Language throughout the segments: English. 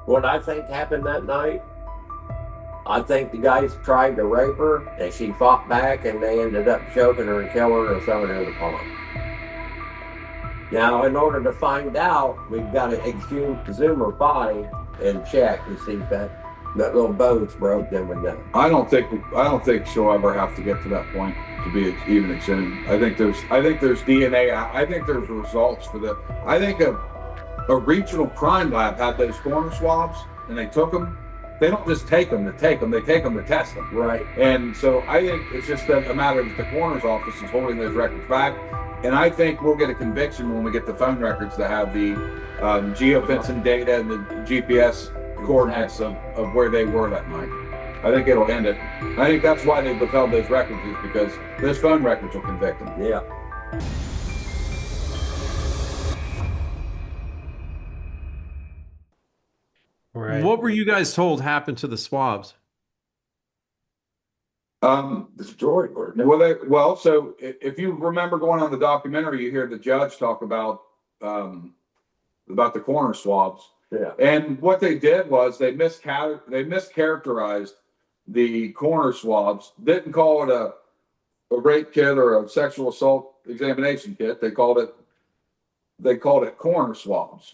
What I think happened that night, I think the guys tried to rape her and she fought back and they ended up choking her and killing her and throwing her in the pond. Now, in order to find out, we've got to exhume her body and check and see if that little bone's broke, then we know. I don't think she'll ever have to get to that point to be even exhumed. I think there's DNA. I think there's results for that. I think a regional crime lab had those corner swabs and they took them. They don't just take them to take them; they take them to test them. Right. And so I think it's just a matter of the coroner's office is holding those records back. And I think we'll get a conviction when we get the phone records that have the geofencing data and the GPS coordinates of where they were that night. I think it'll end it. I think that's why they withheld those records, is because those phone records will convict them. Yeah. Right. What were you guys told happened to the swabs? Destroyed. So if you remember going on the documentary, you hear the judge talk about the corner swabs. Yeah. And what they did was they mischaracterized the corner swabs. Didn't call it a rape kit or a sexual assault examination kit. They called it corner swabs.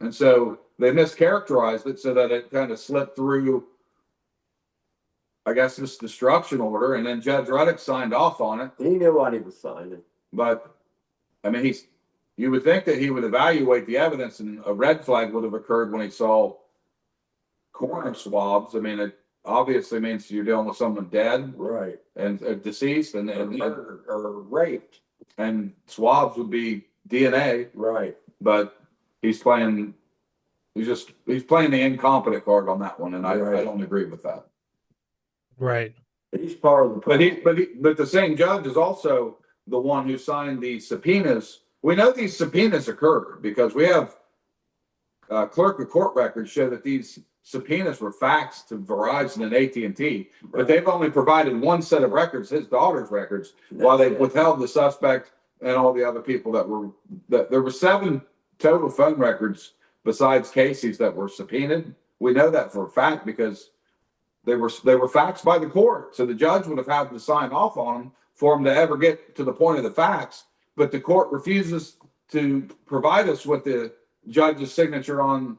And so they mischaracterized it so that it kind of slipped through, I guess, this destruction order, and then Judge Ruddock signed off on it. He knew what he was signing. But I mean, you would think that he would evaluate the evidence, and a red flag would have occurred when he saw corner swabs. I mean, it obviously means you're dealing with someone dead, right, and deceased, and murdered or raped, and swabs would be DNA, right? But he's playing the incompetent card on that one, and I don't agree with that. Right. He's part of the but the same judge is also the one who signed the subpoenas. We know these subpoenas occurred because we have clerk of court records show that these subpoenas were faxed to Verizon and AT&T, but they've only provided one set of records, his daughter's records, while they withheld the suspect and all the other people there were 7 total phone records besides Casey's that were subpoenaed. We know that for a fact because they were faxed by the court. So the judge would have had to sign off on them for them to ever get to the point of the fax. But the court refuses to provide us with the judge's signature on,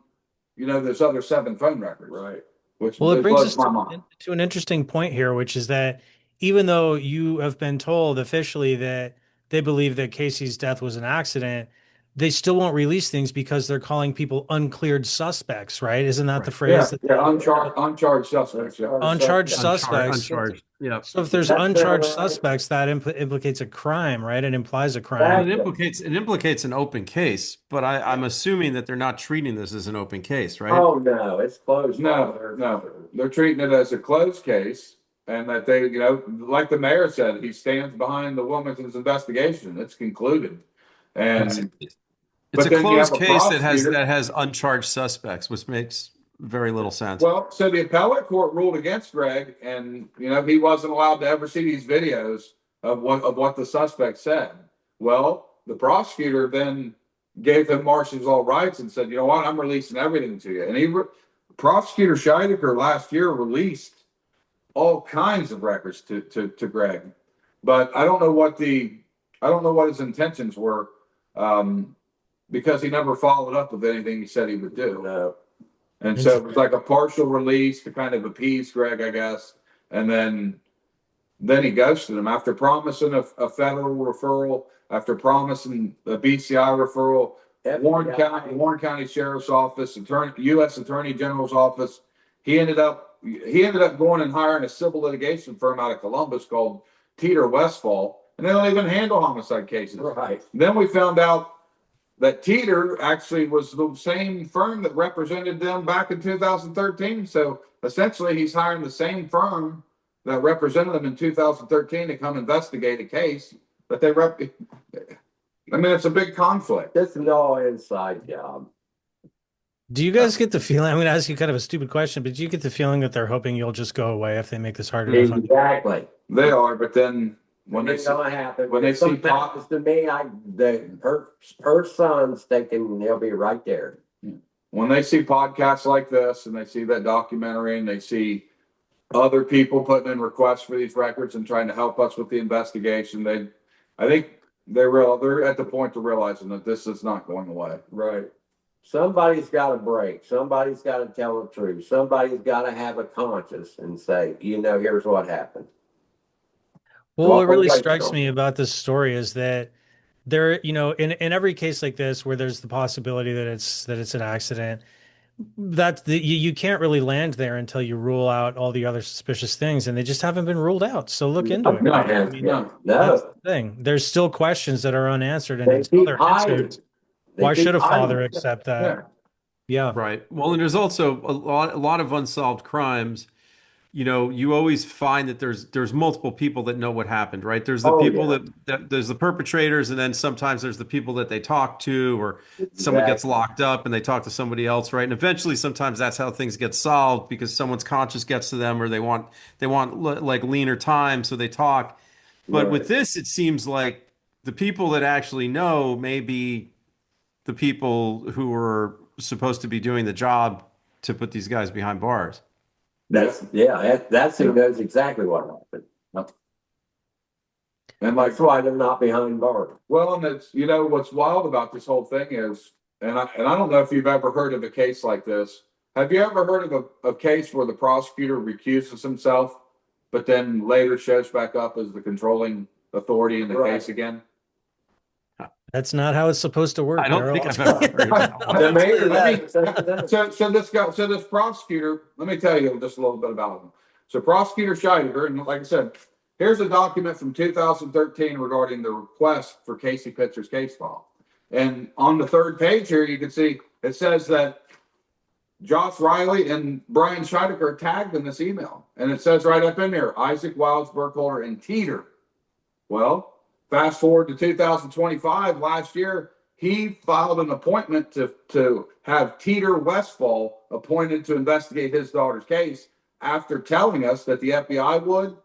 those other 7 phone records. Right. It brings us to an interesting point here, which is that even though you have been told officially that they believe that Casey's death was an accident, they still won't release things because they're calling people uncleared suspects, right? Isn't that the phrase? Yeah, uncharged suspects. Yeah. Uncharged suspects. Uncharged. Yeah. So if there's uncharged suspects, that implicates a crime, right? It implies a crime. Well, it implicates an open case, but I'm assuming that they're not treating this as an open case, right? Oh no, it's closed. No, they're treating it as a closed case, and that they, like the mayor said, he stands behind the Wilmington's investigation. It's concluded, and it's a closed case that has uncharged suspects, which makes very little sense. Well, so the appellate court ruled against Greg, and he wasn't allowed to ever see these videos of what the suspect said. Well, the prosecutor then gave him marshals all rights and said, "You know what? I'm releasing everything to you." And Prosecutor Scheidecker last year released all kinds of records to Greg, but I don't know what his intentions were. Because he never followed up with anything he said he would do. No. And so it was like a partial release to kind of appease Greg, I guess. And then he ghosted him after promising a federal referral, after promising a BCI referral, Warren County Sheriff's Office, U.S. Attorney General's Office. He ended up going and hiring a civil litigation firm out of Columbus called Teeter Westfall, and they don't even handle homicide cases. Right. Then we found out that Teeter actually was the same firm that represented them back in 2013. So essentially, he's hiring the same firm that represented them in 2013 to come investigate a case that they I mean, it's a big conflict. This is all inside job. Do you guys get the feeling, I'm going to ask you kind of a stupid question, but do you get the feeling that they're hoping you'll just go away if they make this hard enough? Exactly. They are, but then when it's gonna happen. When they see happens to me, her son's thinking he'll be right there. when they see podcasts like this and they see that documentary and they see other people putting in requests for these records and trying to help us with the investigation, I think they're at the point of realizing that this is not going away. Right. Somebody's got to break. Somebody's got to tell the truth. Somebody's got to have a conscience and say, here's what happened. Well, what really strikes me about this story is that there, in every case like this where there's the possibility that it's an accident, you can't really land there until you rule out all the other suspicious things, and they just haven't been ruled out. So look into it. No. That's the thing. There's still questions that are unanswered, and until they're answered, why should a father accept that? Yeah. Right. Well, and there's also a lot of unsolved crimes. You always find that there's multiple people that know what happened, right? There's the people that there's the perpetrators, and then sometimes there's the people that they talk to, or someone gets locked up and they talk to somebody else, right? And eventually, sometimes that's how things get solved, because someone's conscience gets to them, or they want like leaner time, so they talk. But with this, it seems like the people that actually know may be the people who are supposed to be doing the job to put these guys behind bars. That's who knows exactly what happened. And that's why they're not behind bars. Well, and it's, what's wild about this whole thing is, and I don't know if you've ever heard of a case like this. Have you ever heard of a case where the prosecutor recuses himself, but then later shows back up as the controng authority in the case again? That's not how it's supposed to work. I don't think I've ever heard that. So this prosecutor, let me tell you just a little bit about him. So Prosecutor Scheidegger, and like I said, here's a document from 2013 regarding the request for Casey Pitzer's case file. And on the third page here, you can see it says that Josh Riley and Brian Scheidegger are tagged in this email. And it says right up in there, Isaac, Wiles, Burkholder, and Teeter. Well, fast forward to 2025, last year, he filed an appointment to have Teeter Westfall appointed to investigate his daughter's case, after telling us that the FBI would,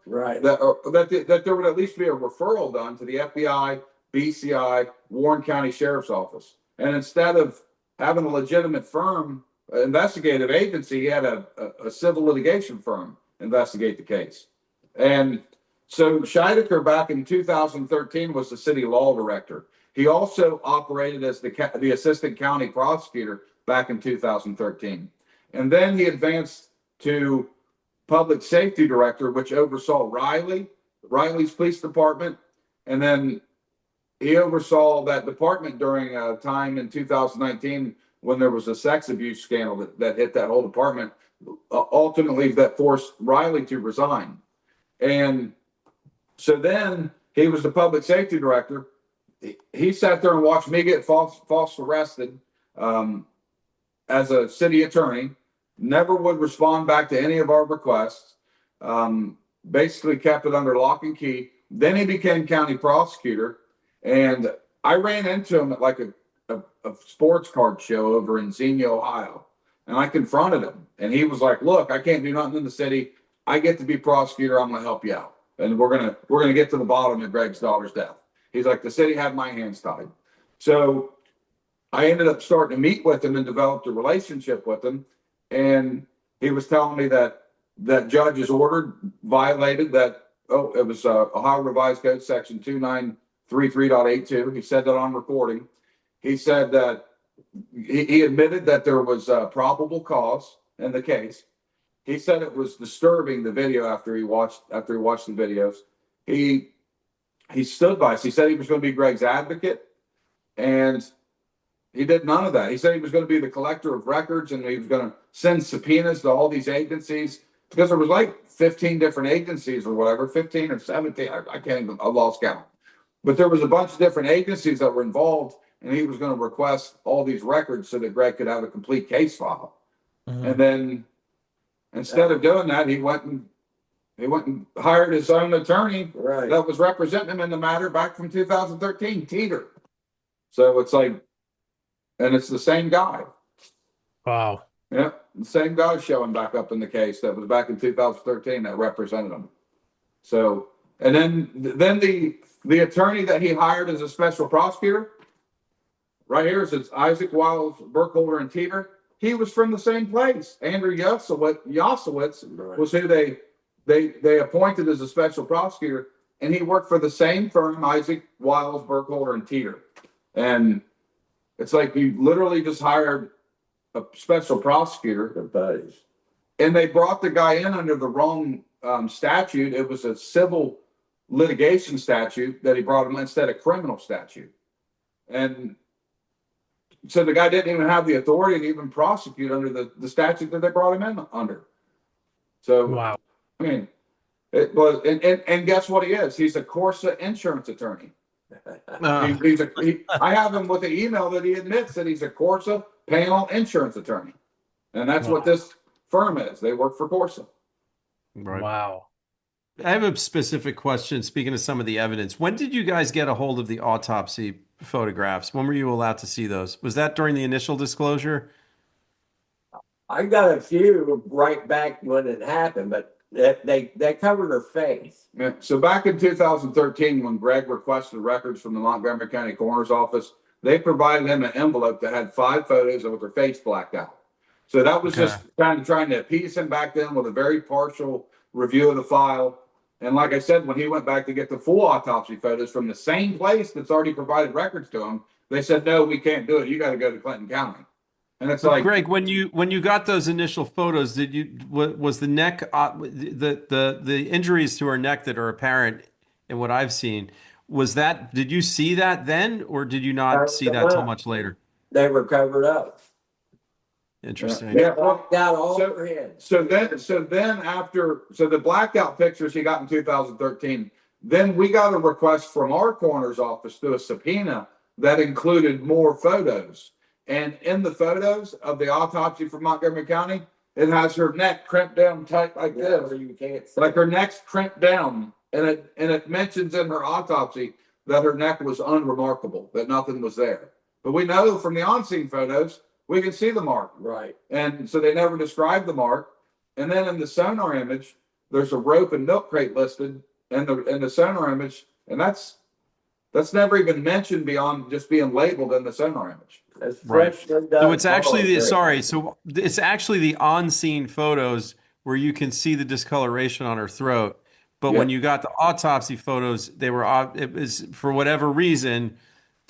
that there would at least be a referral done to the FBI, BCI, Warren County Sheriff's Office. And instead of having a legitimate firm, investigative agency, he had a civil litigation firm investigate the case. And so Scheidegger back in 2013 was the city law director. He also operated as the assistant county prosecutor back in 2013. And then he advanced to public safety director, which oversaw Riley's police department. And then he oversaw that department during a time in 2019 when there was a sex abuse scandal that hit that whole department, ultimately that forced Riley to resign. And so then he was the public safety director. He sat there and watched me get false arrested as a city attorney, never would respond back to any of our requests, basically kept it under lock and key. Then he became county prosecutor, and I ran into him at like a sports card show over in Xenia, Ohio, and I confronted him, and he was like, "Look, I can't do nothing in the city. I get to be prosecutor. I'm going to help you out, and we're gonna get to the bottom of Greg's daughter's death." He's like, "The city had my hands tied." So I ended up starting to meet with him and developed a relationship with him, and he was telling me that judge's order violated that. It was Ohio Revised Code section 2933.82. He said that on recording. He said that he admitted that there was a probable cause in the case. He said it was disturbing, the video, after he watched the videos. He stood by us. He said he was going to be Greg's advocate, and he did none of that. He said he was going to be the collector of records, and he was going to send subpoenas to all these agencies, because there was like 15 different agencies or whatever, 15 or 17. I can't even, I lost count. But there was a bunch of different agencies that were involved, and he was going to request all these records so that Greg could have a complete case file. Mm-hmm. And then instead of doing that, he went and hired his own attorney that was representing him in the matter back from 2013, Teeter. So it's like, and it's the same guy. Wow. Yeah, the same guy showing back up in the case that was back in 2013 that represented him. So, and then the attorney that he hired as a special prosecutor, right here, says Isaac, Wiles, Burkholder, and Teeter. he was from the same place. Andrew Yosowitz Right. was who they appointed as a special prosecutor, and he worked for the same firm, Isaac, Wiles, Burkholder, and Teeter. And it's like you literally just hired a special prosecutor. They're buddies. And they brought the guy in under the wrong statute. It was a civil litigation statute that he brought him instead of criminal statute. And so the guy didn't even have the authority to even prosecute under the statute that they brought him in under. So, Wow. I mean, it was, and guess what he is? He's a Corsa insurance attorney. I have him with the email that he admits that he's a Corsa panel insurance attorney. And that's what this firm is. They work for Corsa. Right. Wow. I have a specific question. Speaking of some of the evidence, when did you guys get a hold of the autopsy photographs? When were you allowed to see those? Was that during the initial disclosure? I got a few right back when it happened, but they covered her face. Yeah. So back in 2013, when Greg requested records from the Montgomery County Coroner's Office, they provided him an envelope that had 5 photos with her face blacked out. So that was just kind of trying to appease him back then with a very partial review of the file. And like I said, when he went back to get the full autopsy photos from the same place that's already provided records to him, they said, no, we can't do it. You got to go to Clinton County. And it's like, Greg, when you got those initial photos, was the neck the injuries to her neck that are apparent in what I've seen, did you see that then, or did you not see that till much later? They were covered up. Interesting. Yeah. Blacked out all her head. So then after the blacked out pictures he got in 2013, then we got a request from our coroner's office through a subpoena that included more photos. And in the photos of the autopsy from Montgomery County, it has her neck crimped down tight like this. Where you can't see. Like her neck's crimped down. And it mentions in her autopsy that her neck was unremarkable, that nothing was there. But we know from the on-scene photos, we can see the mark. Right. And so they never described the mark. And then in the sonar image, there's a rope and milk crate listed in the sonar image. And that's never even mentioned beyond just being labeled in the sonar image. That's Right. fresh. So it's actually it's actually the on-scene photos where you can see the discoloration on her throat. But when you got the autopsy photos, it was, for whatever reason,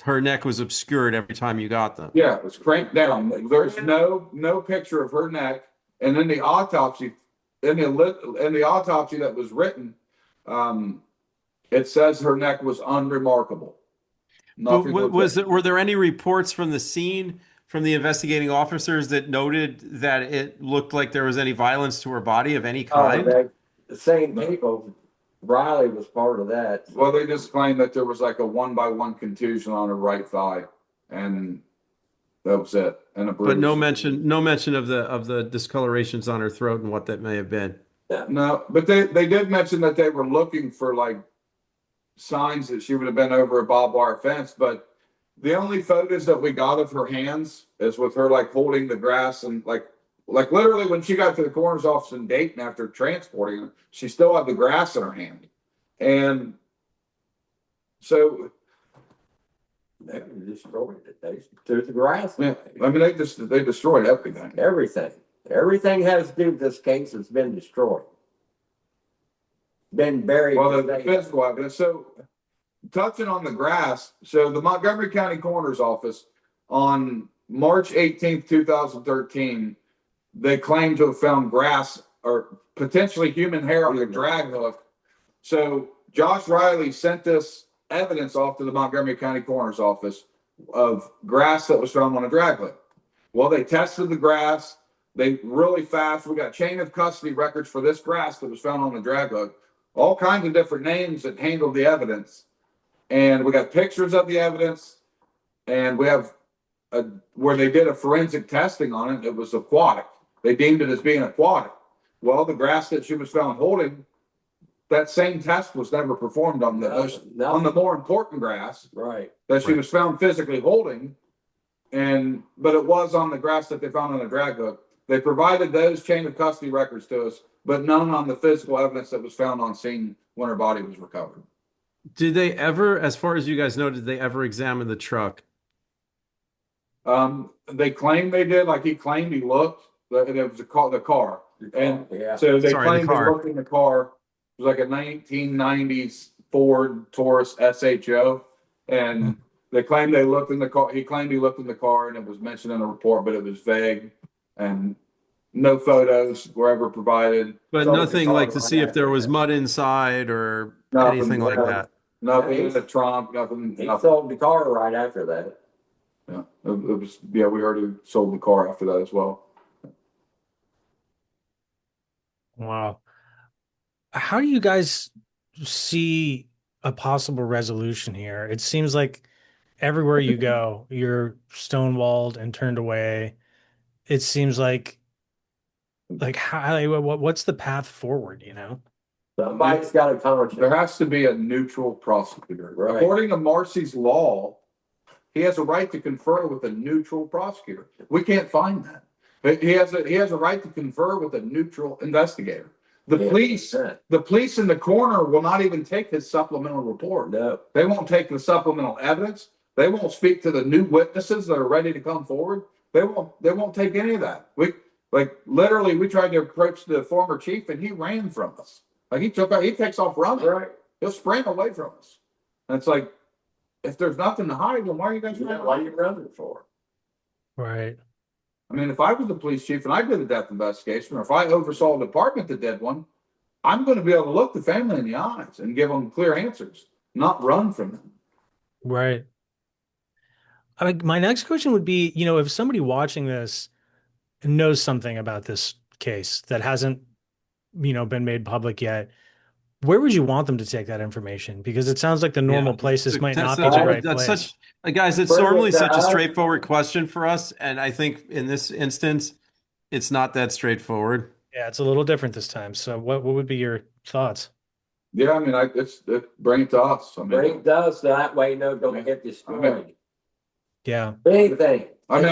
her neck was obscured every time you got them. Yeah, it was cranked down. There's no picture of her neck. And in the autopsy, in the autopsy that was written, it says her neck was unremarkable. But were there any reports from the scene from the investigating officers that noted that it looked like there was any violence to her body of any kind? The same people. Riley was part of that. Well, they just claimed that there was like a 1-by-1 contusion on her right thigh, and that was it. And a bruise. But no mention of the discolorations on her throat and what that may have been. No, but they did mention that they were looking for like signs that she would have been over a barbed wire fence. But the only photos that we got of her hands is with her like holding the grass and like literally when she got to the coroner's office in Dayton after transporting her, she still had the grass in her hand. And so they destroyed it. They threw the grass. yeah, I mean they destroyed everything. Everything has to do with this case has been destroyed. Been buried. Well, the physical evidence. So touching on the grass, so the Montgomery County Coroner's Office on March 18th, 2013, they claimed to have found grass or potentially human hair on the drag hook. So Josh Riley sent this evidence off to the Montgomery County Coroner's Office of grass that was found on a drag hook. Well, they tested the grass. They really fast. We got chain of custody records for this grass that was found on the drag hook. All kinds of different names that handled the evidence. And we got pictures of the evidence. And we have where they did a forensic testing on it. It was aquatic. They deemed it as being aquatic. Well, the grass that she was found holding, that same test was never performed on on the more important grass. Right. That she was found physically holding. But it was on the grass that they found on a drag hook. They provided those chain of custody records to us, but none on the physical evidence that was found on scene when her body was recovered. Did they ever, as far as you guys know, did they ever examine the truck? They claimed they did. Like he claimed he looked, and it was the car. And Yeah. so they Sorry, the claimed they car. looked in the car. It was like a 1990s Ford Taurus SHO, and they claimed they looked in the car. He claimed he looked in the car, and it was mentioned in the report, but it was vague, and no photos were ever provided. But So nothing it's like to all see if there was mud inside or Nothing, anything like that. Nothing in the trunk. Nothing. He Nothing. sold the car right after that. Yeah, it was. Yeah, we heard he sold the car after that as well. Wow. How do you guys see a possible resolution here? It seems like everywhere you go, you're stonewalled and turned away. It seems like what's the path forward, you know? Somebody's got a conscience. There has to be a neutral prosecutor. Right. According to Marcy's law, he has a right to confer with a neutral prosecutor. We can't find that. But he has a right to confer with a neutral investigator. The police in the coroner will not even take his supplemental report. No. They won't take the supplemental evidence. They won't speak to the new witnesses that are ready to come forward. They won't take any of that. We tried to approach the former chief and he ran from us. Like he takes off running. Right. He'll sprint away from us. And it's like, if there's nothing to hide, then why are you guys running? What are you running for? Right. I mean, if I was the police chief and I did a death investigation, or if I oversaw a department that did one, I'm going to be able to look the family in the eyes and give them clear answers, not run from them. Right. I mean, my next question would be, you know, if somebody watching this knows something about this case that hasn't, you know, been made public yet, where would you want them to take that information? Because it sounds like the normal places might not be the right place. That's such, guys, it's normally such a straightforward question for us. And I think in this instance, it's not that straightforward. Yeah, it's a little different this time. So what would be your thoughts? Yeah, I mean, bring it to us. I mean, Bring it to us, so that way, don't get destroyed. Yeah. Big thing. I mean,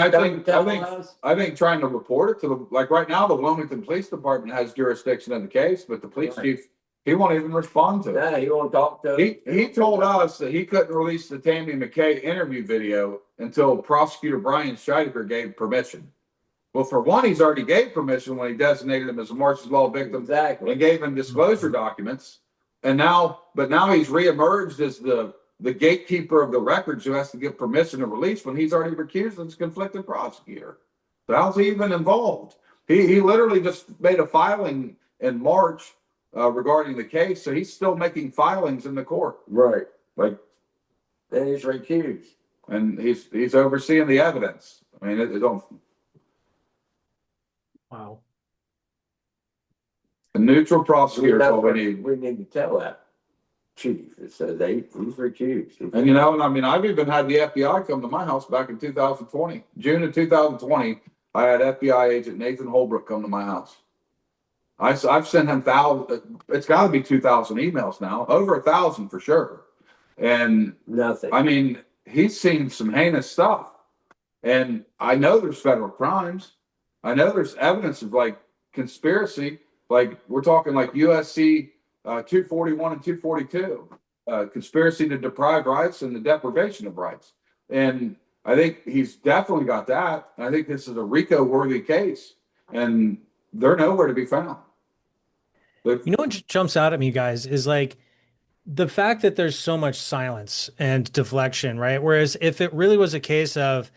I think trying to report it to the, like right now, the Wilmington Police Department has jurisdiction in the case, but the police chief, he won't even respond to it. Yeah, he won't talk to us. He told us that he couldn't release the Tammy McKay interview video until Prosecutor Brian Scheidecker gave permission. Well, for one, he's already gave permission when he designated him as a Marcy's Law victim. Exactly. And gave him disclosure documents. And now he's reemerged as the gatekeeper of the records who has to give permission to release when he's already recused as a conflicted prosecutor. So how's he even involved? He literally just made a filing in March regarding the case, so he's still making filings in the court. Right. Like, then he's recused. And he's overseeing the evidence. I mean, it don't. Wow. A neutral prosecutor is what we need. We need to tell that chief. It says he's recused. And you know, I mean, I've even had the FBI come to my house back in 2020. June of 2020, I had FBI agent Nathan Holbrook come to my house. I've sent him it's got to be 2,000 emails now, over 1,000 for sure. And nothing. I mean, he's seen some heinous stuff. And I know there's federal crimes. I know there's evidence of like conspiracy. Like we're talking like USC 241 and 242, conspiracy to deprive rights and the deprivation of rights. And I think he's definitely got that. I think this is a RICO worthy case, and they're nowhere to be found. You know what jumps out at me, guys, is like the fact that there's so much silence and deflection, right? Whereas if it really was a case of,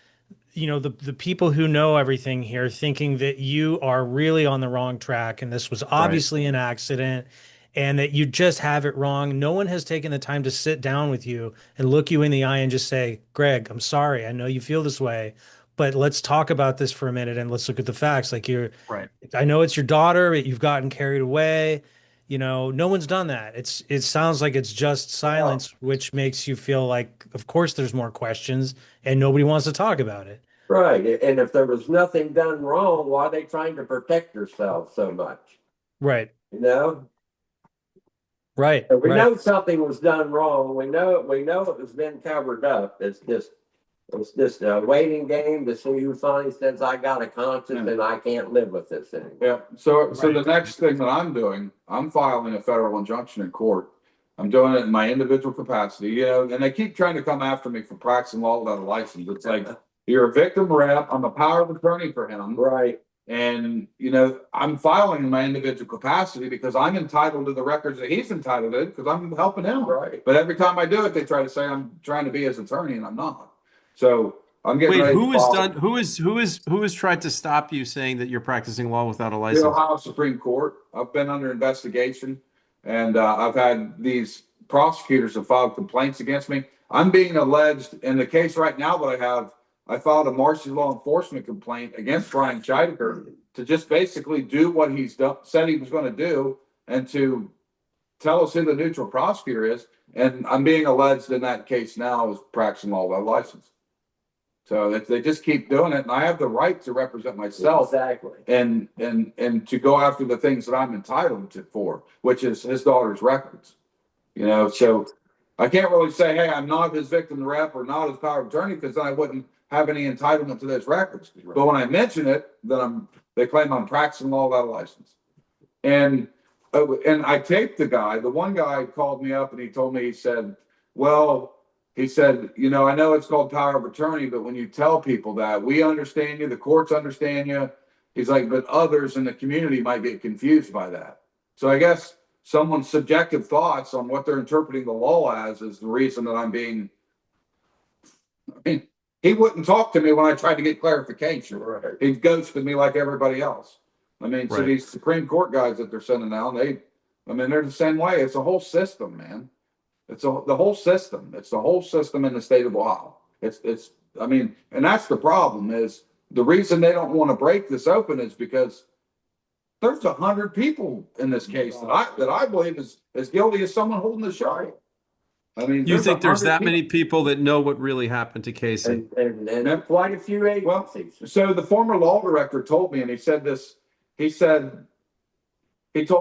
you know, the people who know everything here thinking that you are really on the wrong track and this was obviously an accident and that you just have it wrong. No one has taken the time to sit down with you and look you in the eye and just say, Greg, I'm sorry. I know you feel this way, but let's talk about this for a minute and let's look at the facts. Like I know it's your daughter, but you've gotten carried away. You know, no one's done that. It sounds like it's just silence, which makes you feel like, of course, there's more questions and nobody wants to talk about it. Right. And if there was nothing done wrong, why are they trying to protect themselves so much? Right. You know? Right. So we know something was done wrong. We know it was been covered up. It's just a waiting game to see who finally says I got a conscience and I can't live with this anymore. Yeah. So the next thing that I'm doing, I'm filing a federal injunction in court. I'm doing it in my individual capacity, you know, and they keep trying to come after me for practicing law without a license. It's like, You're a victim rep. I'm a power of attorney for him. Right. And, I'm filing in my individual capacity because I'm entitled to the records that he's entitled to because I'm helping him. Right. But every time I do it, they try to say I'm trying to be his attorney and I'm not. So I'm getting Wait, ready who to has file done who has tried to stop you saying that you're practicing law without a the license? Ohio Supreme Court. I've been under investigation and I've had these prosecutors have filed complaints against me. I'm being alleged in the case right now that I filed a martial law enforcement complaint against Brian Scheidecker to just basically do what he's done, said he was going to do, and to tell us who the neutral prosecutor is. And I'm being alleged in that case now as practicing law without a license. So they just keep doing it, and I have the right to represent myself Exactly. and to go after the things that I'm entitled to for, which is his daughter's records. So I can't really say, hey, I'm not his victim rep or not his power of attorney, because then I wouldn't have any entitlement to those records. Right. But when I mention it, then they claim I'm practicing law without a license. And I taped the guy. The one guy called me up and he told me, he said, I know it's called power of attorney, but when you tell people that, we understand you, the courts understand you. He's like, but others in the community might get confused by that. So I guess someone's subjective thoughts on what they're interpreting the law as is the reason that I'm being. I mean, he wouldn't talk to me when I tried to get clarification. Right. He ghosted me like everybody else. I mean, so Right. these Supreme Court guys that they're sending down, they're the same way. It's a whole system, man. The whole system. It's the whole system in the state of Ohio. And that's the problem is the reason they don't want to break this open is because there's 100 people in this case that I believe is as guilty as someone holding the shot. I mean, You think there's 100 that many people that know what really happened to Casey? And quite a few agencies. So the former law director told me, and he said this, he told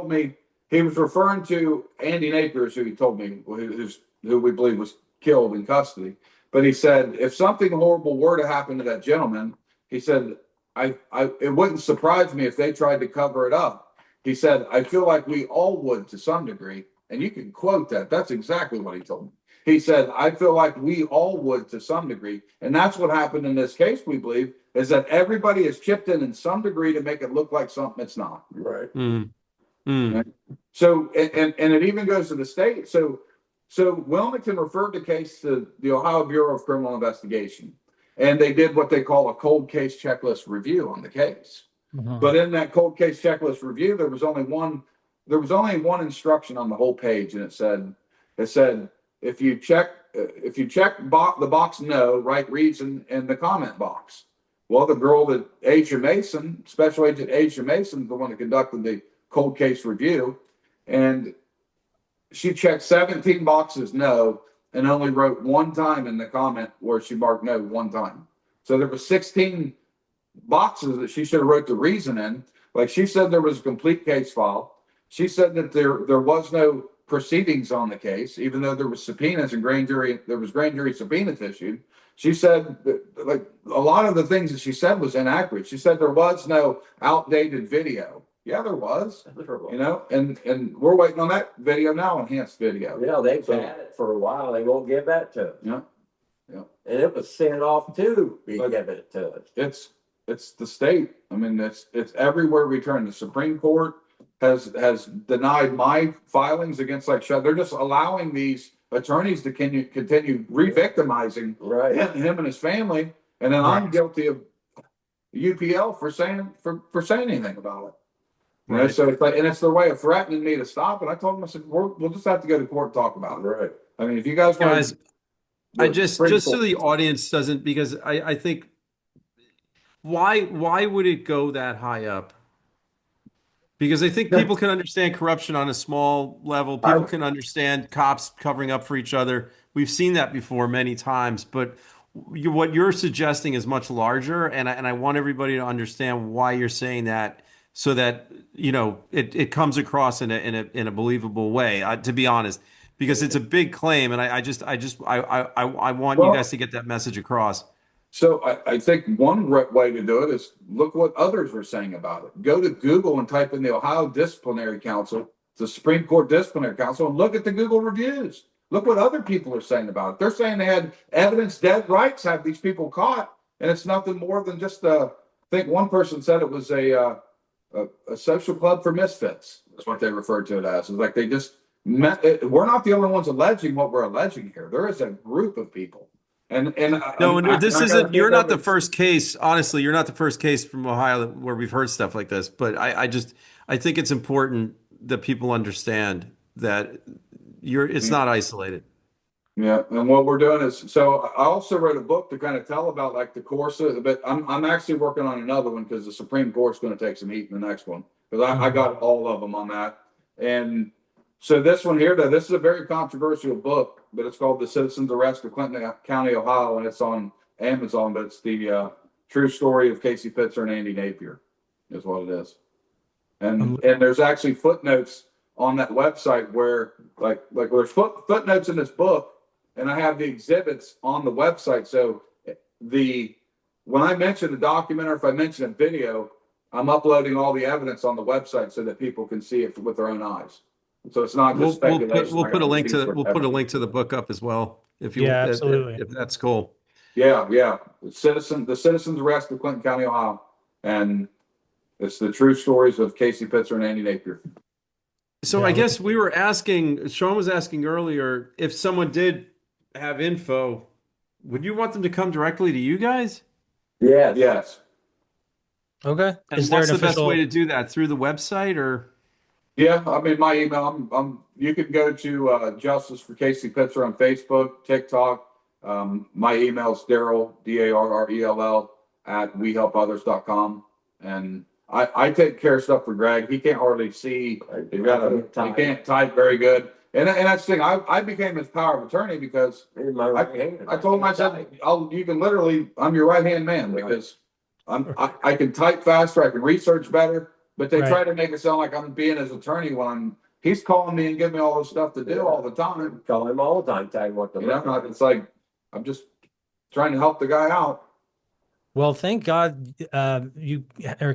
me he was referring to Andy Napers, who he told me, who we believe was killed in custody. But he said, if something horrible were to happen to that gentleman, he said, it wouldn't surprise me if they tried to cover it up. He said, I feel like we all would to some degree. And you can quote that. That's exactly what he told me. He said, I feel like we all would to some degree. And that's what happened in this case, we believe, is that everybody has chipped in some degree to make it look like something it's not. Right. So, and it even goes to the state. So Wilmington referred the case to the Ohio Bureau of Criminal Investigation. And they did what they call a cold case checklist review on the case. But in that cold case checklist review, there was only one instruction on the whole page, and it said if you check the box no, write reason in the comment box. Well, the girl that Special Agent Asia Mason, the one that conducted the cold case review, and she checked 17 boxes no, and only wrote one time in the comment where she marked no one time. So there were 16 boxes that she should have wrote the reason in. Like she said, there was a complete case file. She said that there was no proceedings on the case, even though there was subpoenas and grand jury subpoenas issued. She said that, like, a lot of the things that she said was inaccurate. She said there was no outdated video. Yeah, there was. And we're waiting on that video now, enhanced video. Yeah, they've had it for a while. They won't give that to us. Yeah. And it was sent off to be given it to us. It's the state. I mean, it's everywhere we turn. The Supreme Court has denied my filings against they're just allowing these attorneys to continue re-victimizing him and his family, and then I'm guilty of UPL for saying anything about it. Right. So it's their way of threatening me to stop it. I told them, I said, we'll just have to go to court and talk about it. Right. I mean, if you guys want, I just so the audience doesn't, because I think why would it go that high up? Because I think people can understand corruption on a small level. People can understand cops covering up for each other. We've seen that before many times. But what you're suggesting is much larger, and I want everybody to understand why you're saying that, so that it comes across in a believable way. To be honest, because it's a big claim, and I want you guys to get that message across. So I think one way to do it is look what others are saying about it. Go to Google and type in the Ohio Disciplinary Council, the Supreme Court Disciplinary Council, and look at the Google reviews. Look what other people are saying about it. They're saying they had evidence, dead rights, have these people caught, and it's nothing more than just I think one person said it was a social club for misfits. That's what they referred to it as. It's like they just met it. We're not the only ones alleging what we're alleging here. There is a group of people. And No, this isn't. You're not the first. first case. Honestly, you're not the first case from Ohio where we've heard stuff like this. But I think it's important that people understand that it's not isolated. Yeah, and what we're doing is, so I also wrote a book to kind of tell about like the course of, but I'm actually working on another one because the Supreme Court's going to take some heat in the next one because I got all of them on that. And so this one here, this is a very controversial book, but it's called The Citizen's Arrest of Clinton County, Ohio, and it's on Amazon. But it's the true story of Casey Pitzer and Andy Napier, is what it is. And there's actually footnotes on that website where like there's footnotes in this book. And I have the exhibits on the website. So when I mention a document or if I mention a video, I'm uploading all the evidence on the website so that people can see it with their own eyes. So it's not just speculation. We'll put a link to the book up as well if you absolutely. if that's cool. Yeah. The Citizen's Arrest of Clinton County, Ohio, and it's the true stories of Casey Pitzer and Andy Napier. So I guess Sean was asking earlier if someone did have info, would you want them to come directly to you guys? Yes. Okay. And what's the best way to do that? Through the website or? Yeah, I mean, my email, you can go to Justice for Casey Pitzer on Facebook, TikTok. My email is Darrell, Darrell, at wehelpothers.com. And I take care of stuff for Greg. He can't hardly see. He can't type very good. And that's the thing. I became his power of attorney because I told him, I said, you can literally, I'm your right hand man because I can type faster, I can research better. But they try to make it sound like I'm being his attorney when he's calling me and giving me all this stuff to do all the time. Call him all the time, tell him what to do. It's like I'm just trying to help the guy out. Well, thank God you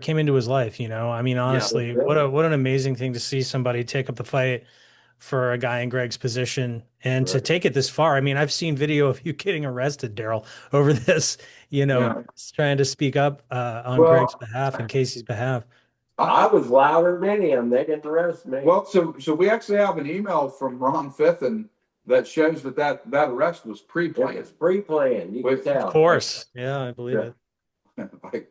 came into his life. I mean, honestly, what an amazing thing to see somebody take up the fight for a guy in Greg's position and to take it this far. I mean, I've seen video of you getting arrested, Darrell, over this, trying to speak up on Greg's behalf and Casey's behalf. I was louder than any of them. They didn't arrest me. Well, so we actually have an email from Ron Fithen that shows that arrest was pre-planned. It's pre-planned. You can tell. Of course. Yeah, I believe it.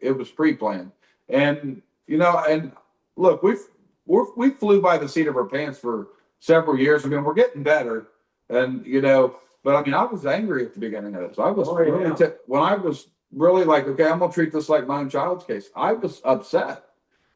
It was pre-planned. And, and look, we flew by the seat of our pants for several years. I mean, we're getting better. And, but I mean, I was angry at the beginning of this. I was when I was really like, okay, I'm going to treat this like my own child's case. I was upset.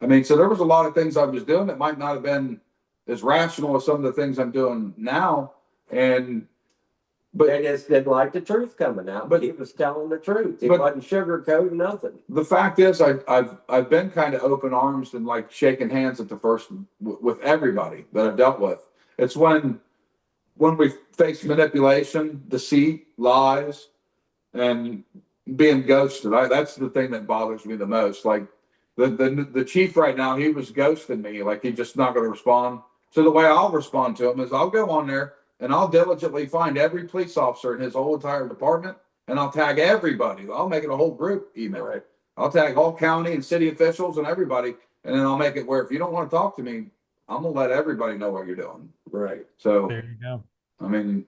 I mean, so there was a lot of things I was doing that might not have been as rational as some of the things I'm doing now. But they just didn't like the truth coming out. But he was telling the truth. He wasn't sugarcoating nothing. The fact is, I've been kind of open arms and like shaking hands at the first with everybody that I've dealt with. It's when we face manipulation, deceit, lies, and being ghosted. That's the thing that bothers me the most. Like the chief right now, he was ghosting me. Like he's just not going to respond. So the way I'll respond to him is I'll go on there and I'll diligently find every police officer in his whole entire department, and I'll tag everybody. I'll make it a whole group email. Right. I'll tag all county and city officials and everybody, and then I'll make it where if you don't want to talk to me, I'm gonna let everybody know what you're doing. Right. So there you go. I mean,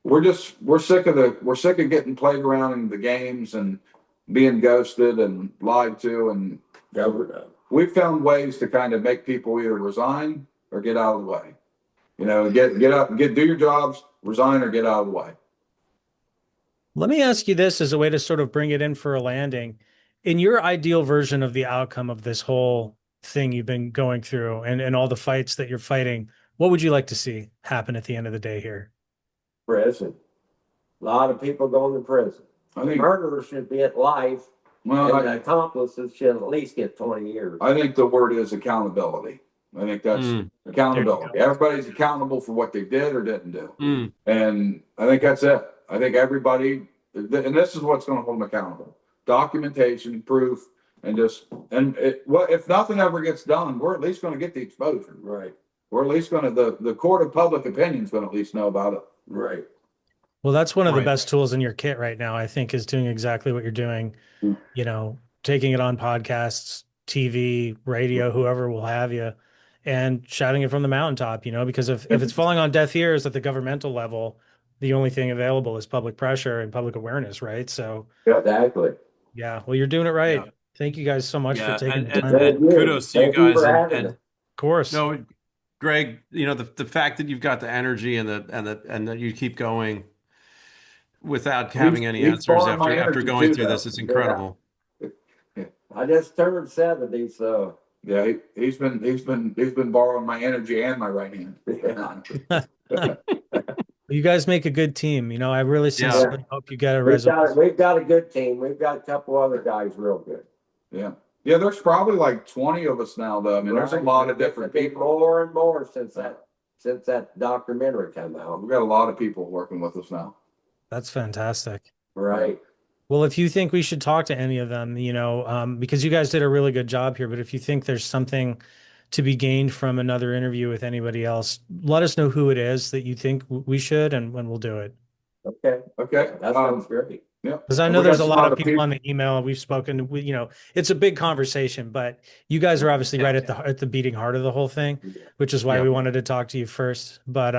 we're sick of getting played around in the games and being ghosted and lied to, and we've found ways to kind of make people either resign or get out of the way. Get up, do your jobs, resign, or get out of the way. Let me ask you this as a way to sort of bring it in for a landing. In your ideal version of the outcome of this whole thing you've been going through and all the fights that you're fighting, what would you like to see happen at the end of the day here? Prison. A lot of people going to prison. I think murderers should be at life. Well, and the accomplices should at least get 20 years. I think the word is accountability. I think that's accountability. Everybody's accountable for what they did or didn't do. And I think that's it. I think everybody, and this is what's going to hold them accountable. Documentation, proof, and if nothing ever gets done, we're at least going to get the exposure. Right. We're at least going to, the court of public opinion is going to at least know about it. Right. Well, that's one of the Right. best tools in your kit right now, I think, is doing exactly what you're doing, taking it on podcasts, TV, radio, whoever will have you, and shouting it from the mountaintop, because if it's falling on deaf ears at the governmental level, the only thing available is public pressure and public awareness, right? So, Exactly. yeah, well, you're doing it right. Yeah. Thank you guys so much for Yeah. taking And the and time. Of Thank and you. kudos to you Thank you guys. for And having us. course. no, Greg, the fact that you've got the energy and that you keep going without having any He's answers borrowing my after energy going too, through though. this is Yeah. incredible. I just turned 70, so Yeah, he's been borrowing my energy and my right hand. You guys make a good team. I really Yeah. sincerely hope you get a resolution. we've got a good team. We've got a couple other guys real good. Yeah. Yeah, there's probably like 20 of us now, though. I mean, there's a Right? lot of There's different been people. more and more since that documentary came out. We've got a lot of people working with us now. That's fantastic. Right. Well, if you think we should talk to any of them, because you guys did a really good job here, but if you think there's something to be gained from another interview with anybody else, let us know who it is that you think we should, and when we'll do it. Okay. Okay. That sounds great. Yeah. Because I know there's a lot of people on the email, and we've spoken. It's a big conversation, but you guys are obviously right at the beating heart of the whole thing, which is why we wanted to talk to you first. But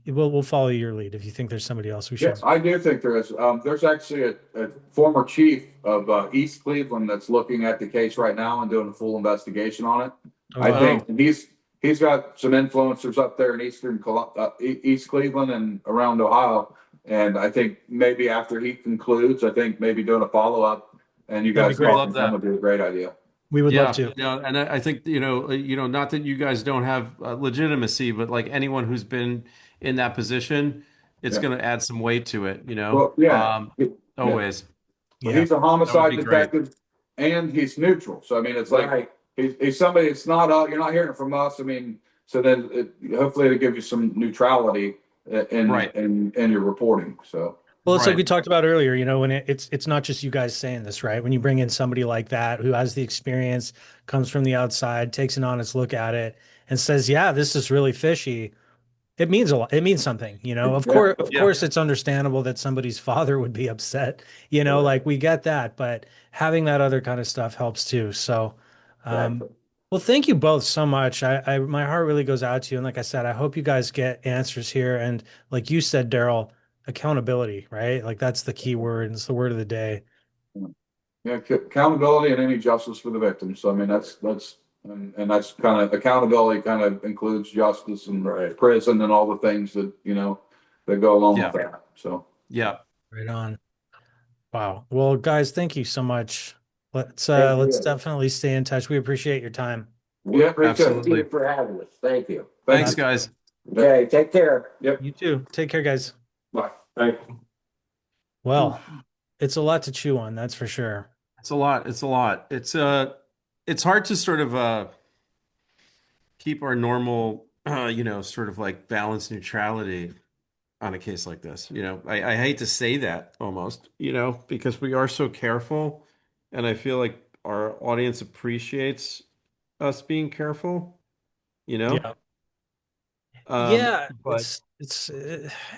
we'll follow your lead if you think there's somebody else we should. Yes, I do think there is. There's actually a former chief of East Cleveland that's looking at the case right now and doing a full investigation on it. Oh, I wow. think he's got some influencers up there in East Cleveland and around Ohio. And I think maybe after he concludes, I think maybe doing a follow up and you That'd guys be great. talking to him would be a great idea. We would love to. Yeah, and I think not that you guys don't have legitimacy, but like anyone who's been in that position, it's going to add some weight to it. Well, yeah. Always. But he's a homicide be great. detective and he's neutral. So I mean, it's like Right. he's somebody. It's not you're not hearing it from us. I mean, so then hopefully it'll give you some neutrality in your reporting. So. Well, it's like we talked about earlier, when it's not just you guys saying this, right? When you bring in somebody like that who has the experience, comes from the outside, takes an honest look at it, and says, "Yeah, this is really fishy." It means a lot. It means something, Of course, it's understandable that somebody's father would be upset, like we get that, but having that other kind of stuff helps too. So, Exactly. well, thank you both so much. My heart really goes out to you, and like I said, I hope you guys get answers here. And like you said, Darrell, accountability, right? Like that's the key word, and it's the word of the day. Yeah, accountability and any justice for the victims. So I mean, that's that's kind of accountability kind of includes justice and prison and all the things that that go along with that. So yeah, right on. Wow. Well, guys, thank you so much. Let's you. definitely stay in touch. We appreciate your time. Yeah, Thank you for having us. Thank you. Thanks, guys. Okay, take care. Yep. You too. Take care, guys. Bye. Thank you. Well, it's a lot to chew on, that's for sure. It's a lot. It's hard to sort of keep our normal, sort of like balanced neutrality on a case like this. I hate to say that almost, because we are so careful, and I feel like our audience appreciates us being careful. Yeah. But it's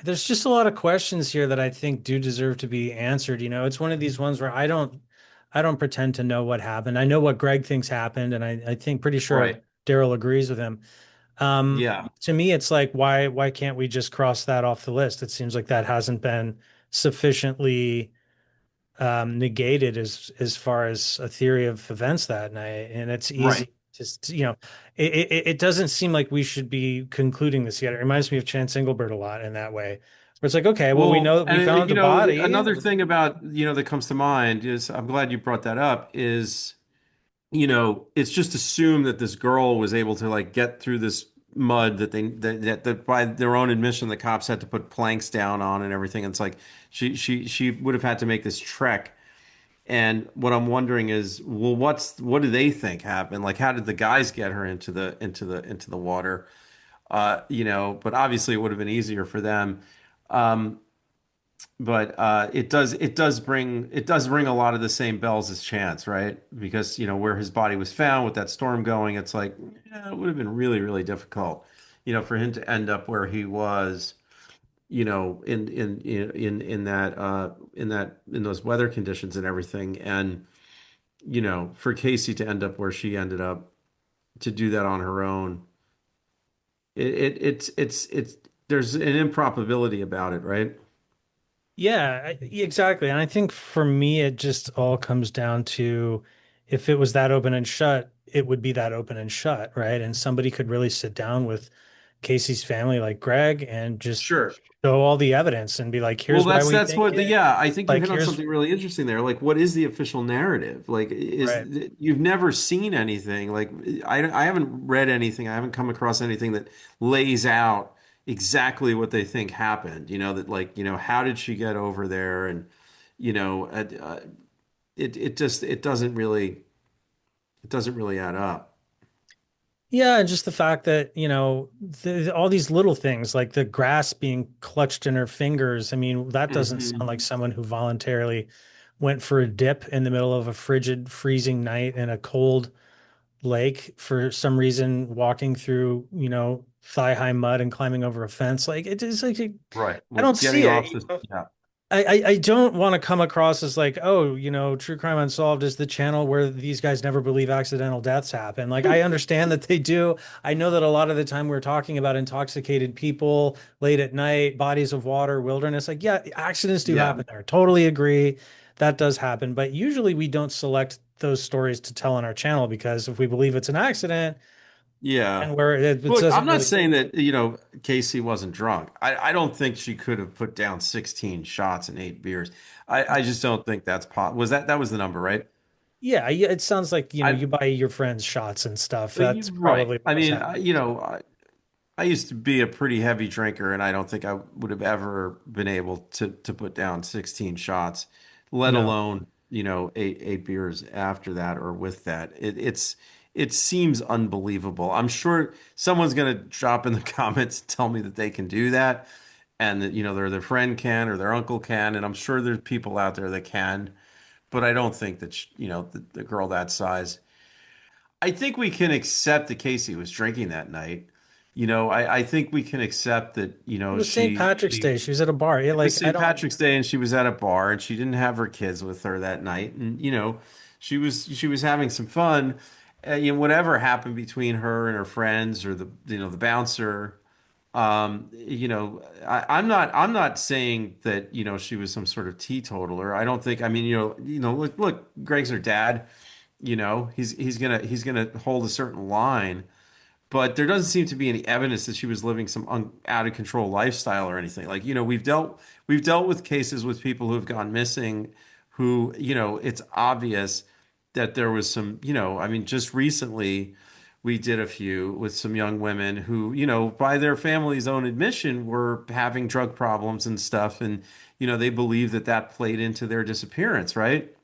there's just a lot of questions here that I think do deserve to be answered. It's one of these ones where I don't pretend to know what happened. I know what Greg thinks happened, and I think pretty sure Darrell agrees with him. To me, it's like, why can't we just cross that off the list? It seems like that hasn't been sufficiently negated as far as a theory of events that night, and it's easy. Just it doesn't seem like we should be concluding this yet. It reminds me of Chance Engelbert a lot in that way. Where it's like, okay, well, we know we found the body. Another thing about that comes to mind is, I'm glad you brought that up, is it's just assumed that this girl was able to like get through this mud that by their own admission the cops had to put planks down on and everything. And it's like she would have had to make this trek. And what I'm wondering is, well, what do they think happened? Like, how did the guys get her into the water? But obviously it would have been easier for them. But it does ring a lot of the same bells as Chance, right? Because where his body was found with that storm going, it's like, it would have been really, really difficult, for him to end up where he was. in those weather conditions and everything. And, for Casey to end up where she ended up, to do that on her own, it's there's an improbability about it, right? Yeah, exactly. And I think for me, it just all comes down to if it was that open and shut, it would be that open and shut, right? And somebody could really sit down with Casey's family, like Greg, and just Sure. show all the evidence and be like, Well, here's why that's we that's think what it. yeah, I think you Like, hit on here's something really interesting there. Like, what is the official narrative? Like, right. you've never seen anything. Like, I haven't read anything. I haven't come across anything that lays out exactly what they think happened. That, like, how did she get over there? And, you know, uh, uh, it just it doesn't really add up. Yeah, and just the fact that, all these little things like the grass being clutched in her fingers. I mean, that doesn't sound like Hmm. someone who voluntarily went for a dip in the middle of a frigid, freezing night in a cold lake for some reason, walking through, thigh-high mud and climbing over a fence. Like it is like Right. I Like don't getting see it. off the yeah. I don't want to come across as like, oh, True Crime Unsolved is the channel where these guys never believe accidental deaths happen. Like, I understand that they do. I know that a lot of the time we're talking about intoxicated people late at night, bodies of water, wilderness. Like, yeah, accidents do Yeah. happen there. Totally agree. That does happen. But usually we don't select those stories to tell on our channel because if we believe it's an accident Yeah. and where it Look, I'm doesn't not really. saying that, Casey wasn't drunk. I don't think she could have put down 16 shots and 8 beers. I just don't think that's that was the number, right? Yeah, yeah, it sounds like, I you buy your friends shots and stuff. That's right. probably I what was mean, happening. I used to be a pretty heavy drinker, and I don't think I would have ever been able to put down 16 shots, let No. alone, eight beers after that or with that. It seems unbelievable. I'm sure someone's gonna drop in the comments and tell me that they can do that, and that, their friend can or their uncle can, and I'm sure there's people out there that can, but I don't think that the girl that size. I think we can accept that Casey was drinking that night. I think we can accept that, It was St. Patrick's she Day. She was at a bar. Yeah, it was like I St. don't. Patrick's Day and she was at a bar and she didn't have her kids with her that night. And, she was having some fun. Whatever happened between her and her friends or the bouncer. I'm not saying that, she was some sort of teetotaler. I don't think, I mean, look, Greg's her dad. He's gonna hold a certain line, but there doesn't seem to be any evidence that she was living some out of control lifestyle or anything. Like, we've dealt with cases with people who have gone missing, who, it's obvious that there was some, I mean, just recently we did a few with some young women who, by their family's own admission, were having drug problems and stuff, and they believe that that played into their disappearance, right?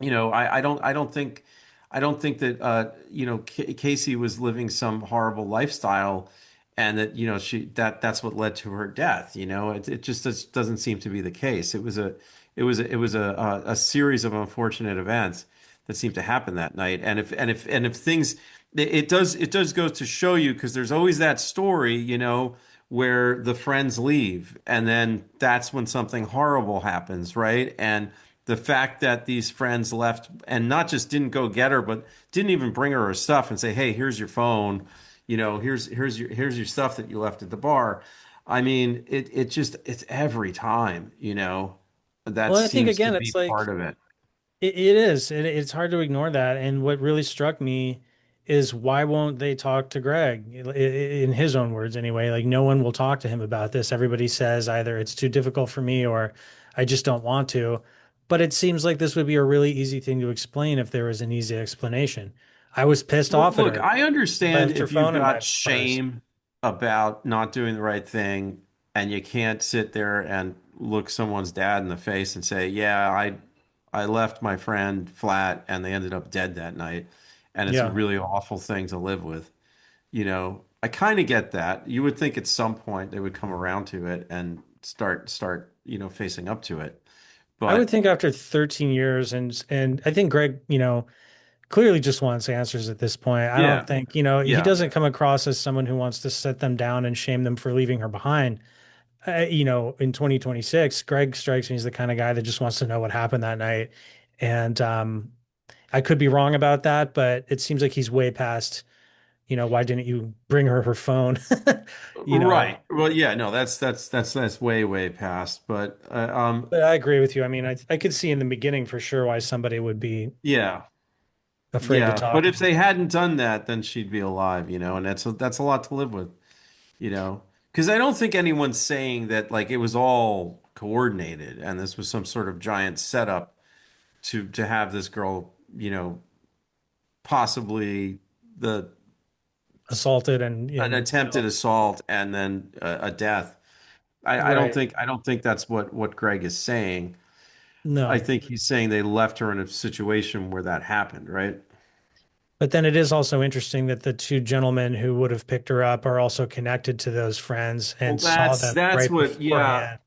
I don't think that Casey was living some horrible lifestyle, and that that's what led to her death. It just doesn't seem to be the case. It was a series of unfortunate events that seemed to happen that night. And if things, it does go to show you, because there's always that story, where the friends leave, and then that's when something horrible happens, right? And the fact that these friends left and not just didn't go get her, but didn't even bring her stuff and say, "Hey, here's your phone. Here's your stuff that you left at the bar." I mean, it's every time, that Well, I think seems to again, be it's part like of it. it is. It's hard to ignore that. And what really struck me is why won't they talk to Greg? In his own words, anyway. Like no one will talk to him about this. Everybody says either it's too difficult for me or I just don't want to. But it seems like this would be a really easy thing to explain if there was an easy explanation. I was pissed Well, off at look, her. I understand Left her if you've phone in got my purse. shame about not doing the right thing and you can't sit there and look someone's dad in the face and say, "Yeah, I left my friend flat and they ended up dead that night." And it's a Yeah. really awful thing to live with. I kind of get that. You would think at some point they would come around to it and start, facing up to it. I would But think after 13 years and I think Greg, clearly just wants answers at this point. I don't yeah, think, he yeah. doesn't come across as someone who wants to set them down and shame them for leaving her behind. in 2026, Greg strikes me as the kind of guy that just wants to know what happened that night. And I could be wrong about that, but it seems like he's way past, why didn't you bring her phone? You know, Right. Well, yeah, no, that's way, way past. but I agree with you. I mean, I could see in the beginning for sure why somebody would be Yeah. afraid to Yeah. talk But to if him. they hadn't done that, then she'd be alive, and that's a lot to live with, you know. Because I don't think anyone's saying that like it was all coordinated and this was some sort of giant setup to have this girl, possibly the Assaulted an and attempted assault and then a death. I don't right. think that's what Greg is saying. I No. think he's saying they left her in a situation where that happened, right? But then it is also interesting that the two gentlemen who would have picked her up are also connected to those friends Well, and saw them that's right what, yeah, beforehand.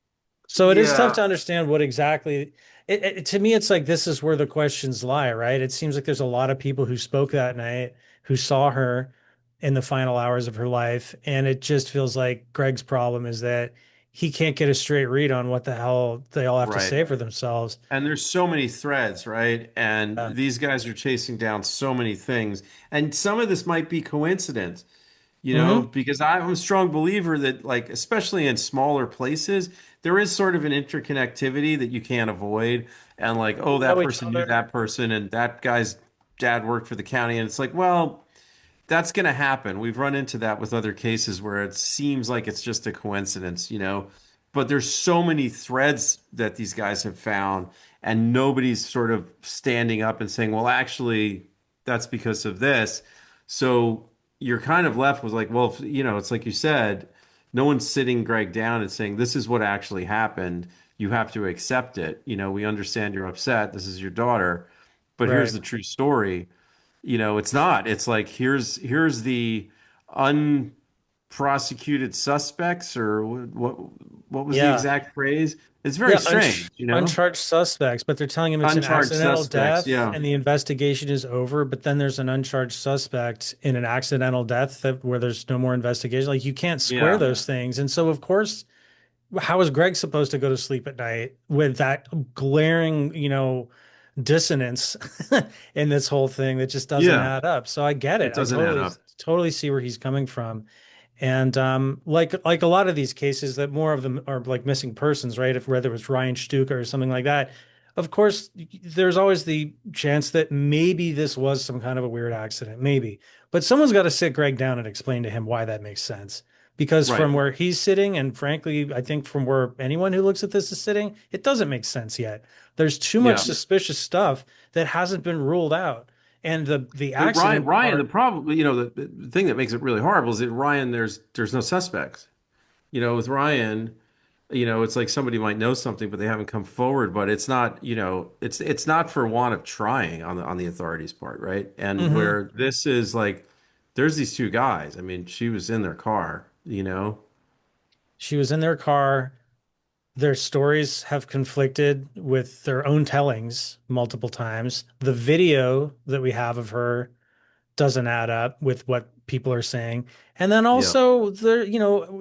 So it is tough yeah, to understand what exactly to me, it's like this is where the questions lie, right? It seems like there's a lot of people who spoke that night who saw her in the final hours of her life. And it just feels like Greg's problem is that he can't get a straight read on what the hell they all have to right. say for themselves. And there's so many threads, right? And Yeah. these guys are chasing down so many things. And some of this might be coincidence, Hmm. because I'm a strong believer that, like, especially in smaller places, there is sort of an interconnectivity that you can't avoid. And, like, oh, We that know each person knew other. that person, and that guy's dad worked for the county. And it's like, well, that's going to happen. We've run into that with other cases where it seems like it's just a coincidence, but there's so many threads that these guys have found, and nobody's sort of standing up and saying, well, actually, that's because of this. So you're kind of left with like, well, it's like you said, no one's sitting Greg down and saying, this is what actually happened. You have to accept it. We understand you're upset. This is your daughter, but here's Right. the true story. It's not. It's like here's the unprosecuted suspects, or what was the Yeah. exact phrase? It's very Yeah, strange. uncharged suspects, but they're telling him it's an Uncharged accidental suspects. death Yeah. and the investigation is over, but then there's an uncharged suspect in an accidental death where there's no more investigation. Like you can't square Yeah. those things. And so of course, how is Greg supposed to go to sleep at night with that glaring, dissonance in this whole thing that just doesn't Yeah. add up? So I get it. It I doesn't add up. totally see where he's coming from. And like a lot of these cases that more of them are like missing persons, right? If whether it's Ryan Stuka or something like that, of course, there's always the chance that maybe this was some kind of a weird accident, maybe. But someone's got to sit Greg down and explain to him why that makes sense. Because Right. from where he's sitting, and frankly, I think from where anyone who looks at this is sitting, it doesn't make sense yet. There's too much Yeah. suspicious stuff that hasn't been ruled out. And the But Ryan, accident Ryan, the part, problem, the thing that makes it really horrible is that Ryan, there's no suspects. With Ryan, it's like somebody might know something, but they haven't come forward. But it's not, it's not for want of trying on the authorities' part, right? And mhm. where this is like, there's these two guys. I mean, she was in their car. She was in their car. Their stories have conflicted with their own tellings multiple times. The video that we have of her doesn't add up with what people are saying. And then Yeah, also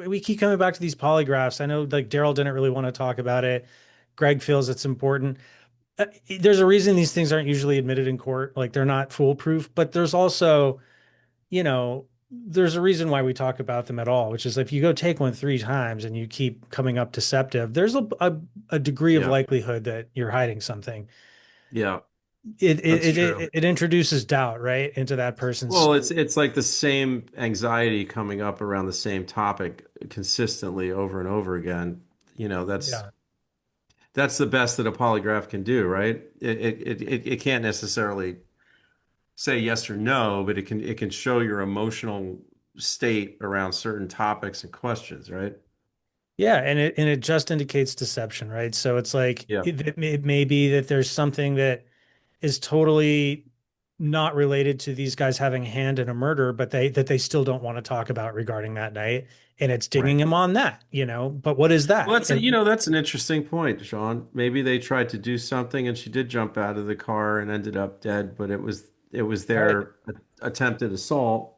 we keep coming back to these polygraphs. I know like Darrell didn't really want to talk about it. Greg feels it's important. There's a reason these things aren't usually admitted in court. Like they're not foolproof, but there's a reason why we talk about them at all, which is if you go take one three times and you keep coming up deceptive, there's a degree of yeah, likelihood that you're hiding something. yeah. It That's it true. it, it introduces doubt, right, into that person's. Well, it's like the same anxiety coming up around the same topic consistently over and over again. That's Yeah. that's the best that a polygraph can do, right? It can't necessarily say yes or no, but it can show your emotional state around certain topics and questions, right? Yeah, and it just indicates deception, right? So it's like Yeah, it may be that there's something that is totally not related to these guys having a hand in a murder, but they still don't want to talk about regarding that night, and it's right. dinging him on that. But what is Well, that? And that's an interesting point, Sean. Maybe they tried to do something and she did jump out of the car and ended up dead, but it was right, their attempted assault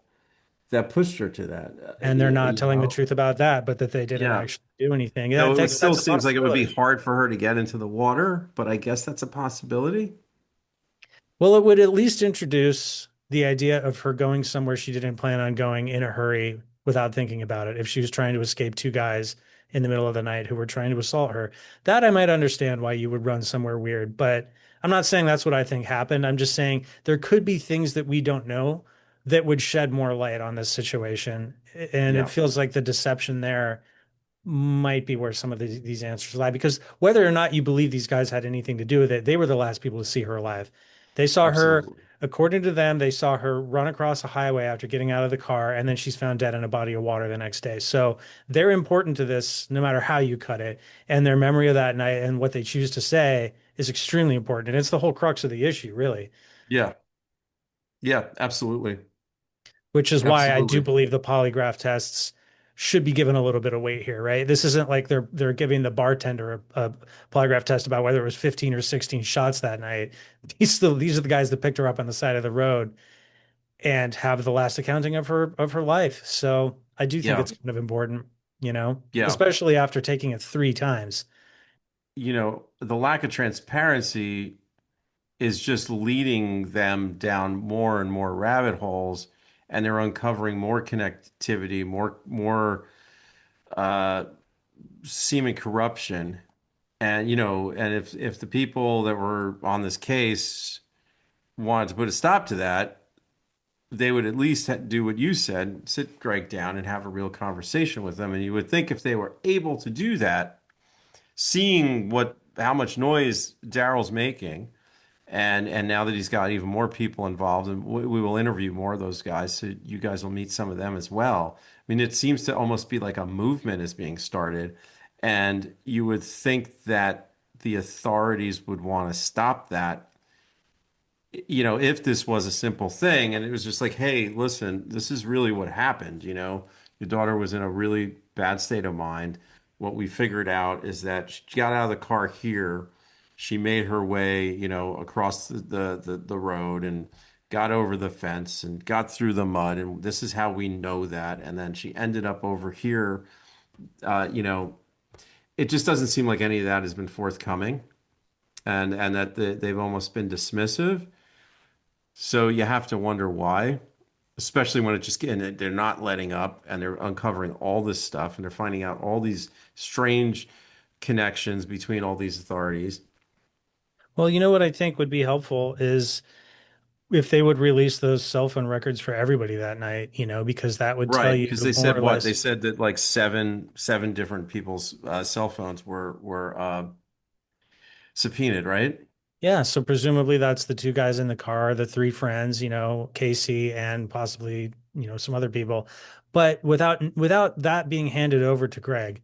that pushed her to that. And they're not You telling the know? truth about that, but that they didn't Yeah. actually do anything. Yeah, So it still that's a seems like it would be possibility. hard for her to get into the water, but I guess that's a possibility. Well, it would at least introduce the idea of her going somewhere she didn't plan on going in a hurry without thinking about it. If she was trying to escape two guys in the middle of the night who were trying to assault her, that I might understand why you would run somewhere weird. But I'm not saying that's what I think happened. I'm just saying there could be things that we don't know that would shed more light on this situation. And it Yeah. feels like the deception there might be where some of these answers lie, because whether or not you believe these guys had anything to do with it, they were the last people to see her alive. They saw her, Absolutely. according to them, they saw her run across a highway after getting out of the car, and then she's found dead in a body of water the next day. So they're important to this, no matter how you cut it. And their memory of that night and what they choose to say is extremely important. And it's the whole crux of the issue, really, Yeah. Yeah, absolutely. which is why I do Absolutely. believe the polygraph tests should be given a little bit of weight here, right? This isn't like they're giving the bartender a polygraph test about whether it was 15 or 16 shots that night. These are the guys that picked her up on the side of the road and have the last accounting of her life. So I do think Yeah. it's kind of important, Yeah. especially after taking it three times. The lack of transparency is just leading them down more and more rabbit holes, and they're uncovering more connectivity, more uh, seeming corruption. And and if the people that were on this case wanted to put a stop to that, they would at least do what you said, sit Greg down and have a real conversation with them. And you would think if they were able to do that, seeing how much noise Darrell's making, and now that he's got even more people involved, and we will interview more of those guys, so you guys will meet some of them as well. I mean, it seems to almost be like a movement is being started, and you would think that the authorities would want to stop that, if this was a simple thing and it was just like, hey, listen, this is really what happened. Your daughter was in a really bad state of mind. What we figured out is that she got out of the car here. She made her way, across the road and got over the fence and got through the mud. And this is how we know that. And then she ended up over here. Uh, you know, it just doesn't seem like any of that has been forthcoming, and that they've almost been dismissive. So you have to wonder why, especially when it just and they're not letting up and they're uncovering all this stuff and they're finding out all these strange connections between all these authorities. Well, you know what I think would be helpful is if they would release those cell phone records for everybody that night, because that would tell Right, you because they more said or what? They less. said that like seven different people's cell phones were subpoenaed, right? Yeah, so presumably that's the two guys in the car, the three friends, Casey and possibly, some other people. But without that being handed over to Greg,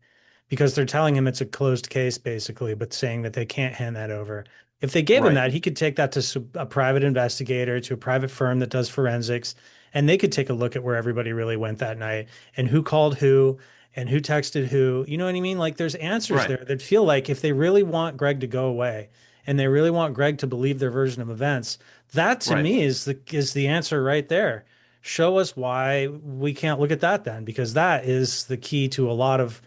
because they're telling him it's a closed case basically, but saying that they can't hand that over. If they gave him Right, that, he could take that to a private investigator, to a private firm that does forensics, and they could take a look at where everybody really went that night and who called who and who texted who. You know what I mean? Like there's answers right, there that feel like if they really want Greg to go away and they really want Greg to believe their version of events, that to right. me is the answer right there. Show us why we can't look at that then, because that is the key to a lot of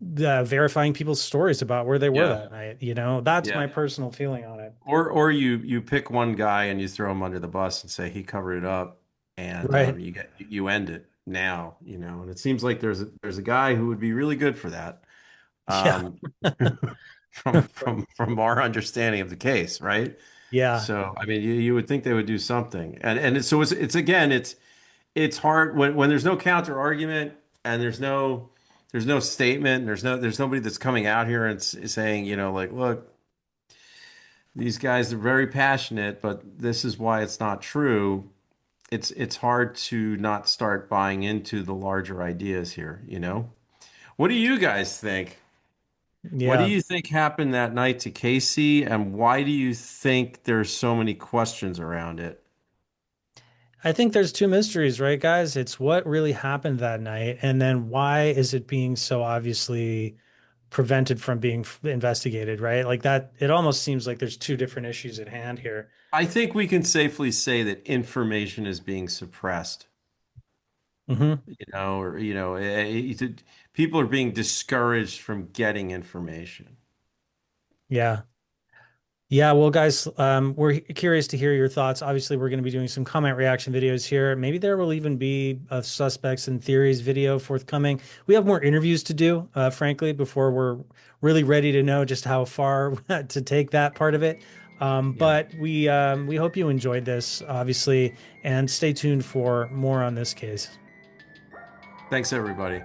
verifying people's stories about where they were Yeah, that night. That's yeah. my personal feeling on it. Or you pick one guy and you throw him under the bus and say he covered it up, and Right. you end it now. And it seems like there's a guy who would be really good for that. Yeah. Um, from our understanding of the case, right? Yeah. So I mean, you would think they would do something, so it's again, it's hard when there's no counter argument and there's no statement, there's nobody that's coming out here and saying, like, look, these guys are very passionate, but this is why it's not true. It's hard to not start buying into the larger ideas here. What do you guys think? What do Yeah. you think happened that night to Casey, and why do you think there's so many questions around it? I think there's two mysteries, right, guys? It's what really happened that night, and then why is it being so obviously prevented from being investigated, right? Like that, it almost seems like there's two different issues at hand here. I think we can safely say that information is being suppressed. Hmm. People are being discouraged from getting information. Yeah. Yeah, well, guys, we're curious to hear your thoughts. Obviously, we're going to be doing some comment reaction videos here. Maybe there will even be a suspects and theories video forthcoming. We have more interviews to do, frankly, before we're really ready to know just how far to take that part of it. Yeah. But we hope you enjoyed this, obviously, and stay tuned for more on this case. Thanks, everybody.